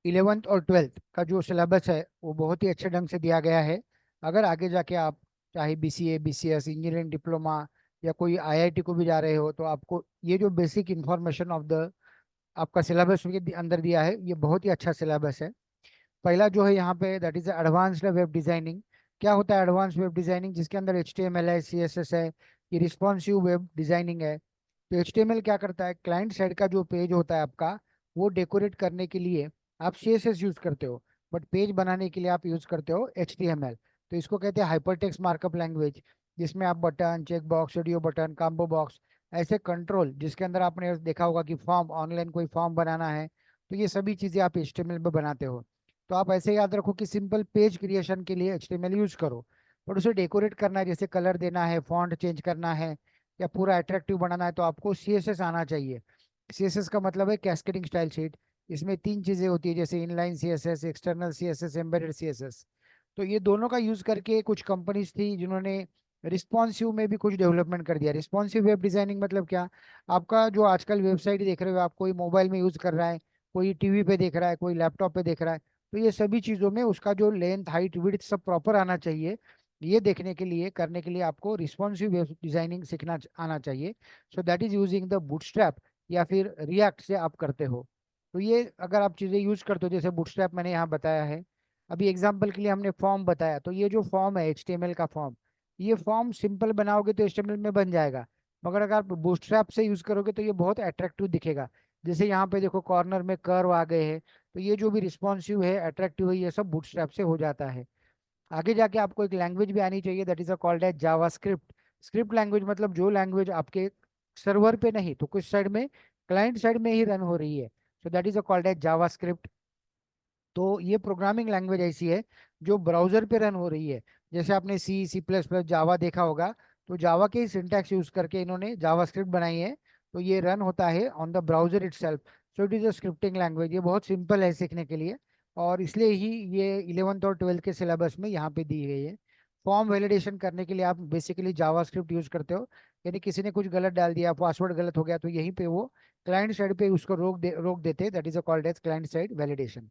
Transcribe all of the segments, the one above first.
Eleventh और twelfth का जो सिलेबस है वो बहुत ही अच्छे ढंग से दिया गया है। अगर आगे जाके आप चाहे बीसीए, बीसीएस, इंजीनियरिंग डिप्लोमा या कोई आईआईटी को भी जा रहे हो, तो आपको ये जो बेसिक इंफॉर्मेशन ऑफ द आपका सिलेबस के अंदर दिया है, ये बहुत ही अच्छा सिलेबस है। पहला जो है यहाँ पे, that is advanced web designing. क्या होता है एडवांस वेब डिजाइनिंग? जिसके अंदर HTML है, CSS है, ये रिस्पॉन्सिव वेब डिजाइनिंग है। तो HTML क्या करता है, क्लाइंट साइड का जो पेज होता है आपका, वो डेकोरेट करने के लिए आप CSS यूज करते हो, बट पेज बनाने के लिए आप यूज करते हो HTML। तो इसको कहते हैं हाइपरटेक्स्ट मार्कअप लैंग्वेज, जिसमें आप button, check box, audio button, combo box, ऐसे कंट्रोल, जिसके अंदर आपने देखा होगा कि फॉर्म, ऑनलाइन कोई फॉर्म बनाना है, तो ये सभी चीजें आप HTML में बनाते हो। तो आप ऐसे याद रखो कि सिंपल पेज क्रिएशन के लिए HTML यूज करो, पर उसे डेकोरेट करना है, जैसे कलर देना है, फॉन्ट चेंज करना है, या पूरा अट्रैक्टिव बनाना है, तो आपको CSS आना चाहिए। CSS का मतलब है कैस्केडिंग स्टाइल शीट। इसमें तीन चीजें होती है, जैसे inline CSS, external CSS, embedded CSS। तो ये दोनों का यूज करके कुछ कंपनीज थी जिन्होंने रिस्पॉन्सिव में भी कुछ डेवलपमेंट कर दिया। रिस्पॉन्सिव वेब डिजाइनिंग मतलब क्या? आपका जो आजकल वेबसाइट देख रहे हो, आप कोई मोबाइल में यूज कर रहा है, कोई टीवी पे देख रहा है, कोई लैपटॉप पे देख रहा है, तो ये सभी चीजों में उसका जो लेंथ, हाइट, विड्थ सब प्रॉपर आना चाहिए। ये देखने के लिए, करने के लिए आपको रिस्पॉन्सिव वेब डिजाइनिंग सीखना आना चाहिए। So that is using the bootstrap या फिर रिएक्ट से आप करते हो। तो ये अगर आप चीजें यूज करते हो, जैसे बूटस्ट्रैप मैंने यहाँ बताया है, अभी एग्जाम्पल के लिए हमने फॉर्म बताया, तो ये जो फॉर्म है HTML का फॉर्म, ये फॉर्म सिंपल बनाओगे तो HTML में बन जाएगा, मगर अगर आप बूटस्ट्रैप से यूज करोगे तो ये बहुत अट्रैक्टिव दिखेगा। जैसे यहाँ पे देखो कॉर्नर में कर्व आ गए हैं, तो ये जो भी रिस्पॉन्सिव है, अट्रैक्टिव है, ये सब बूटस्ट्रैप से हो जाता है। आगे जाके आपको एक लैंग्वेज भी आनी चाहिए, that is called as JavaScript. Script language मतलब जो लैंग्वेज आपके सर्वर पे नहीं तो कुछ साइड में, क्लाइंट साइड में ही रन हो रही है, so that is called as JavaScript. तो ये प्रोग्रामिंग लैंग्वेज ऐसी है जो ब्राउजर पे रन हो रही है। जैसे आपने C++, जावा देखा होगा, तो जावा के ही सिंटैक्स यूज करके इन्होंने जावास्क्रिप्ट बनाई है। तो ये रन होता है on the browser itself. So it is a scripting language, ये बहुत सिंपल है सीखने के लिए, और इसलिए ही ये इलेवंथ और ट्वेल्थ के सिलेबस में यहाँ पे दी गई है। फॉर्म वैलिडेशन करने के लिए आप बेसिकली जावास्क्रिप्ट यूज करते हो, यानी किसी ने कुछ गलत डाल दिया, पासवर्ड गलत हो गया, तो यहीं पे वो क्लाइंट साइड पे उसको रोक देते, that is called as client side validation.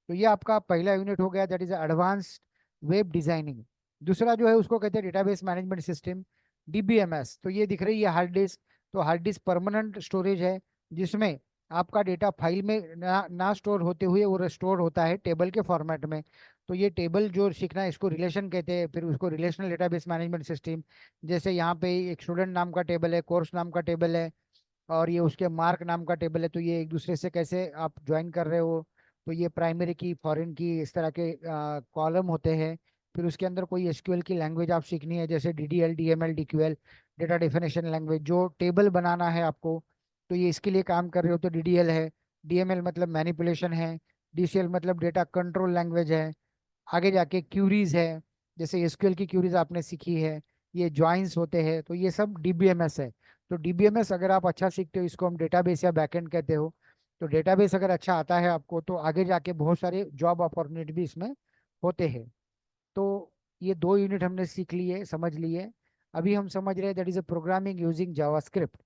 तो ये आपका पहला यूनिट हो गया, that is advanced web designing. दूसरा जो है उसको कहते हैं डेटाबेस मैनेजमेंट सिस्टम, DBMS। तो ये दिख रही है हार्ड डिस्क। तो हार्ड डिस्क परमानेंट स्टोरेज है, जिसमें आपका डेटा फाइल में ना स्टोर होते हुए वो स्टोर होता है टेबल के फॉर्मेट में। तो ये टेबल जो सीखना है, इसको रिलेशन कहते हैं, फिर उसको रिलेशनल डेटाबेस मैनेजमेंट सिस्टम। जैसे यहाँ पे एक स्टूडेंट नाम का टेबल है, कोर्स नाम का टेबल है, और ये उसके मार्क नाम का टेबल है, तो ये एक दूसरे से कैसे आप ज्वाइन कर रहे हो। तो ये प्राइमरी की, फॉरेन की, इस तरह के कॉलम होते हैं। फिर उसके अंदर कोई SQL की लैंग्वेज आप सीखनी है, जैसे DDL, DML, DQL, data definition language, जो टेबल बनाना है आपको, तो ये इसके लिए काम कर रहे हो तो DDL है। DML मतलब मैनिपुलेशन है। DCL मतलब डेटा कंट्रोल लैंग्वेज है। आगे जाके क्यूरीज है, जैसे SQL की क्यूरीज आपने सीखी है, ये ज्वाइंस होते हैं, तो ये सब DBMS है। तो DBMS अगर आप अच्छा सीखते हो, इसको हम डेटाबेस या बैकएंड कहते हो, तो डेटाबेस अगर अच्छा आता है आपको, तो आगे जाके बहुत सारे जॉब अपॉर्चुनिटी भी इसमें होते हैं। तो ये दो यूनिट हमने सीख लिए, समझ लिए। अभी हम समझ रहे हैं that is a programming using JavaScript.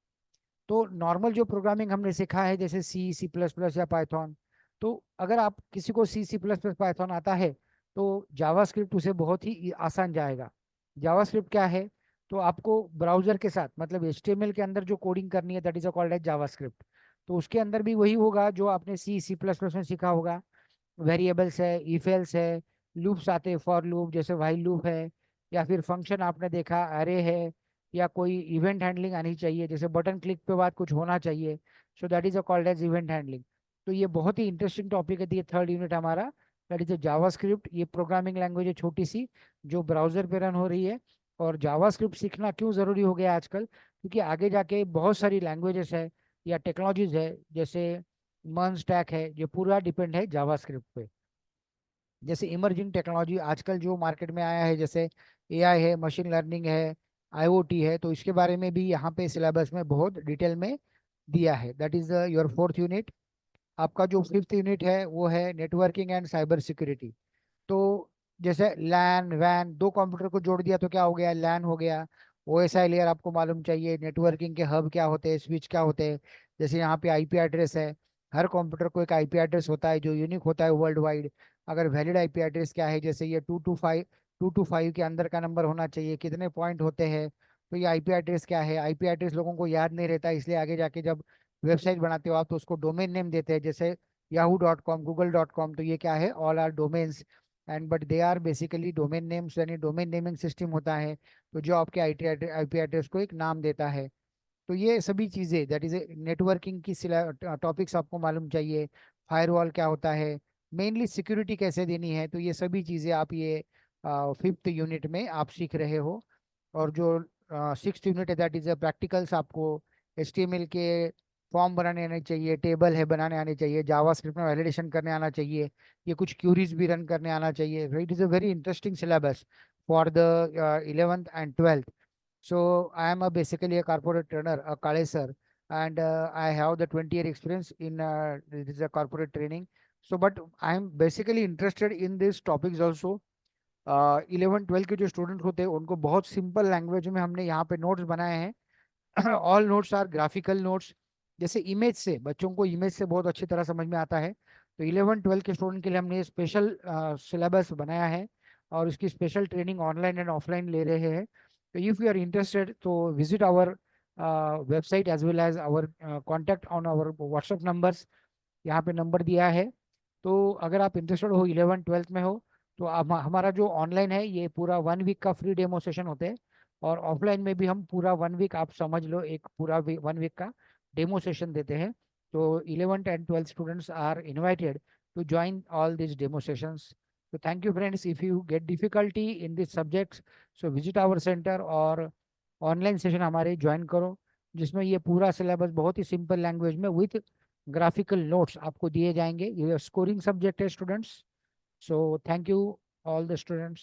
तो नॉर्मल जो प्रोग्रामिंग हमने सीखा है, जैसे C++ या पाइथन, तो अगर आप किसी को C++ पाइथन आता है, तो जावास्क्रिप्ट उसे बहुत ही आसान जाएगा। जावास्क्रिप्ट क्या है? तो आपको ब्राउजर के साथ, मतलब HTML के अंदर जो कोडिंग करनी है, that is called as JavaScript. तो उसके अंदर भी वही होगा जो आपने C++ में सीखा होगा। वेरिएबल्स है, इफ एल्स है, लूप्स आते हैं, फॉर लूप जैसे व्हाइल लूप है, या फिर फंक्शन आपने देखा अरे है, या कोई इवेंट हैंडलिंग आनी चाहिए, जैसे बटन क्लिक पे बाद कुछ होना चाहिए, so that is a called as event handling. तो ये बहुत ही इंटरेस्टिंग टॉपिक है, ये थर्ड यूनिट हमारा, दैट इज जावास्क्रिप्ट। ये प्रोग्रामिंग लैंग्वेज है छोटी सी, जो ब्राउजर पे रन हो रही है। और जावास्क्रिप्ट सीखना क्यों जरूरी हो गया आजकल? क्योंकि आगे जाके बहुत सारी लैंग्वेजेस है या टेक्नोलॉजीज है, जैसे मर्न स्टैक है, ये पूरा डिपेंड है जावास्क्रिप्ट पे। जैसे इमर्जिंग टेक्नोलॉजी आजकल जो मार्केट में आया है, जैसे AI है, मशीन लर्निंग है, IoT है, तो इसके बारे में भी यहाँ पे सिलेबस में बहुत डिटेल में दिया है। That is your fourth unit. आपका जो फिफ्थ यूनिट है वो है नेटवर्किंग एंड साइबर सिक्योरिटी। तो जैसे लैन वैन, दो कंप्यूटर को जोड़ दिया तो क्या हो गया, लैन हो गया। OSI लेयर आपको मालूम चाहिए, नेटवर्किंग के हब क्या होते हैं, स्विच क्या होते हैं, जैसे यहाँ पे IP एड्रेस है, हर कंप्यूटर को एक आईपी एड्रेस होता है जो यूनिक होता है वर्ल्ड वाइड। अगर वैलिड आईपी एड्रेस क्या है, जैसे ये 225 के अंदर का नंबर होना चाहिए, कितने पॉइंट होते हैं, तो ये आईपी एड्रेस क्या है। आईपी एड्रेस लोगों को याद नहीं रहता, इसलिए आगे जाके जब वेबसाइट बनाते हो आप तो उसको डोमेन नेम देते हैं, जैसे yahoo.com, google.com, तो ये क्या है, all are domains and but they are basically domain names, यानी डोमेन नेमिंग सिस्टम होता है, तो जो आपके आईपी एड्रेस को एक नाम देता है। तो ये सभी चीजें, दैट इज नेटवर्किंग की टॉपिक्स आपको मालूम चाहिए, फायरवॉल क्या होता है, मेनली सिक्योरिटी कैसे देनी है, तो ये सभी चीजें आप ये 5th यूनिट में आप सीख रहे हो। और जो 6th यूनिट है दैट इज प्रैक्टिकल्स, आपको HTML के फॉर्म बनाने आने चाहिए, टेबल है बनाने आने चाहिए, जावास्क्रिप्ट में वैलिडेशन करने आना चाहिए, ये कुछ क्यूरीज भी रन करने आना चाहिए। It is a very interesting syllabus for the 11th and 12th. So I am basically a corporate trainer, a Kale sir, and I have the 20-year experience in this is a corporate training. So, but I am basically interested in these topics also. 11 12 के जो student होते हैं उनको बहुत simple language में हमने यहाँ पे नोट्स बनाए हैं। All notes are graphical notes, जैसे इमेज से बच्चों को इमेज से बहुत अच्छी तरह समझ में आता है। तो 11 12 के स्टूडेंट के लिए हमने स्पेशल सिलेबस बनाया है, और उसकी special training online and offline ले रहे हैं। तो इफ यू आर इंटरेस्टेड तो visit our website as well as our contact on our WhatsApp numbers, यहाँ पे नंबर दिया है। तो अगर आप इंटरेस्टेड हो 11 12 में हो, तो आप हमारा जो ऑनलाइन है ये पूरा 1 वीक का फ्री डेमो सेशन होते हैं, और ऑफलाइन में भी हम पूरा 1 वीक, आप समझ लो एक पूरा 1 वीक का डेमो सेशन देते हैं। तो 11th and 12th students are invited to join all this demo sessions. तो thank you friends, if you get difficulty in this subjects so visit our centre और ऑनलाइन सेशन हमारे join करो, जिसमें ये पूरा सिलेबस बहुत ही सिंपल लैंग्वेज में विथ ग्राफिकल नोट्स आपको दिए जाएंगे। ये स्कोरिंग सब्जेक्ट है students. So thank you all the students.